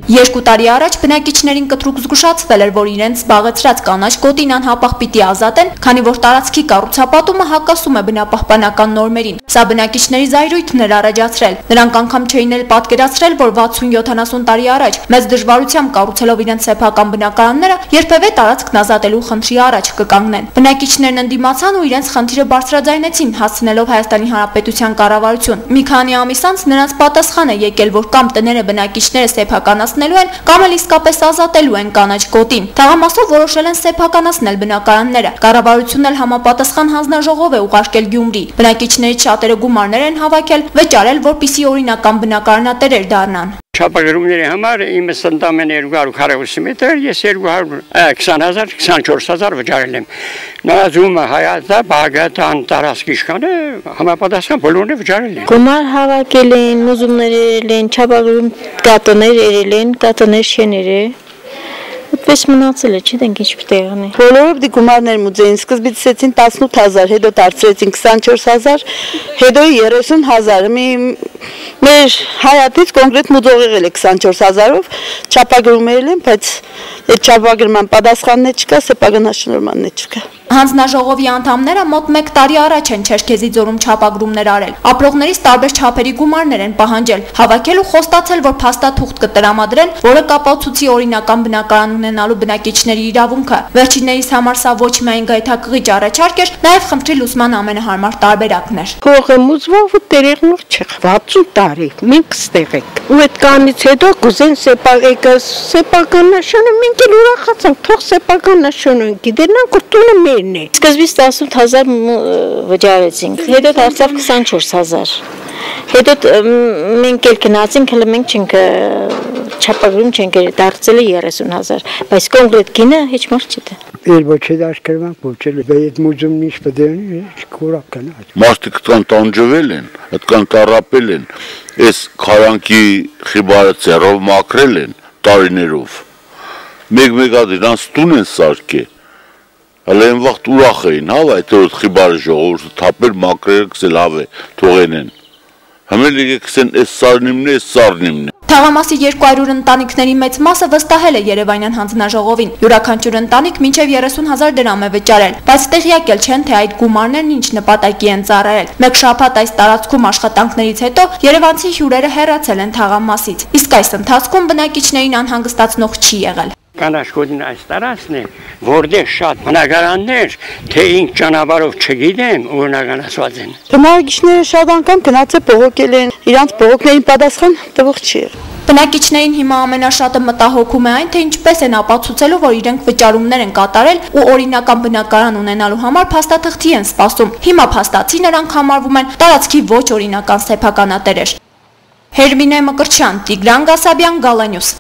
2 տարի առաջ բնակիչներին կտրուկ զգուշացվել էր, որ իրենց զբաղեցրած կանաչ գոտին անհապաղ պիտի ազատեն, քանի որ տարածքի կառուցապատումը հակասում է բնապահպանական նորմերին։ Սա բնակիչների զայրույթն էր առաջացրել։ Նրանք անգամ չէին էլ պատկերացրել, որ 60-70 տարի առաջ մեծ դժվարությամբ կառուցելով իրենց սեփական բնակարանները, երբևէ տարածքն ազատելու խնդրի առաջ կկանգնեն։ Բնակիչներն ընդդիմացան ու իրենց խնդիրը բարձրաձայնեցին, հասցնելով Հայաստանի Հանրապետության կառավարություն։ Մի քանի ամիս անց նրանց պատասխան է եկել, որ կամ տները բնակիչները սեփականացնելու են, կամ էլ իսկապես ազատելու են կանաչ գոտին։ Թաղամասով որոշել են սեփականացնել բնակարանները։ Կառավարությունն էլ համապատասխան հանձնաժողով է ուղարկել Գյումրի։ Բնակիչներից շատերը գումարներ են հավաքել, վճարել, որպեսզի օրինական բնակարանատերեր դառնան։ Չափագրումների համար իմս ընդամենը 240 մետր, ես 220,000, 24,000 վճարել եմ։ Նորաձումը հայատը, բաղատը, տարածքի իշխանը համապատասխան բոլորն վճարել են։ Գումար հավաքել են, ուզումներ երել են, չափագրում կատոներ երել են, կատոներ շեներ է։ Այդպես մնացել է, չգիտենք ինչ պետք է անի։ Բոլորով դի գումարներ մուծեին, սկզբից ասեցին 18,000, հետո դարձրեցին 24,000, հետո 30,000։ Մեր հայատից կոնկրետ մուծող եղել է 24,000-ով, չափագրում երել են, բայց այդ չափագրման պատասխանն չկա, սեփականաշնորհմանն չկա։ Հանձնաժողովի անդամները մոտ 1 տարի առաջ են Չերքեզի ձորում չափագրումներ արել։ Ապրողներից տարբեր չափերի գումարներ են պահանջել, հավաքել ու խոստացել, որ փաստաթուղթ կտրամադրեն, որը կապացուցի օրինական բնակարան ունենալու բնակիչների իրավունքը։ Վերջիններիս համար սա ոչ միայն գայթակղիչ առաջարկ էր, նաև խնդրի լուսման ամենահարմար տարբերակն էր։ Հողը մուծվող ու տերեղնուր չէ, 60 տարի մենք ստեղ ենք։ Ու այդ կանից հետո կուզեն սեփականաշանը մենք էլ ուրախացանք, թող սեփականաշանը գիտենանք ու տունը Սկզբից 18,000 վճարեցինք, հետո դարձավ 24,000, հետո մենք էլ գնացինք, հələ մենք չենք չափագրում չենք դարձել 30,000, բայց կոնկրետ գինը ոչ մարդ չգիտե։ Ոչ է դաշկերվանք, ոչ էլ այդ մուծումն ինչ պետք է ունի, կորակ կնա։ Մարդիկ կան տանջվել են, կան տարապել են, այս քարանքի խիբարը ծերով մաքրել են տարիներով։ Մեկ-մեկ դրանց տուն են սարքել։ Հələ այն վաղտ ուրախ էին, հավ այդ որ խիբարը ժողովուրդը թափել մակրերը կսել հավ է թողեն են։ Համել եկեք կսեն այս սարնիմն է, այս սարնիմն է։ Թաղամասի 200 ընտանիքների մեծ մասը վստահել է Երևանյան հանձնաժողովին։ Յուրաքանչյուր ընտանիք մինչև 30,000 դրամ է վճարել, բայց տեղյակ էլ չեն, թե այդ գումարներն ինչ նպատակի են ծառայել։ Մեկ շաբաթ այս տարածքում աշխատանքներից հետո երևանցի հյուրերը հեռացել են թաղամասից։ Իսկ այս ընթացքում բնակիչներին անհանգստացնող չի եղել։ Կանաչ գոտին այս տարածքն է, որտեղ շատ բնակարաններ, թե ինչ ճանապարհով չգիտեմ, օրինականացված են։ Բնակիչները շատ անգամ գնացել բողոքել են, իրանց բողոքներին պատասխան տվող չի եղել։ Բնակիչներին հիմա ամենաշատը մտահոգում է այն, թե ինչպես են ապացուցելու, որ իրենք վճարումներ են կատարել ու օրինական բնակարան ունենալու համար փաստաթղթի են սպասում։ Հիմա փաստացի նրանք համարվում են տարածքի ոչ օրինական սեփականատերեր։ Հերմինե Մկրտչյան, Տիգրան Գասաբյան, Գալանյուս։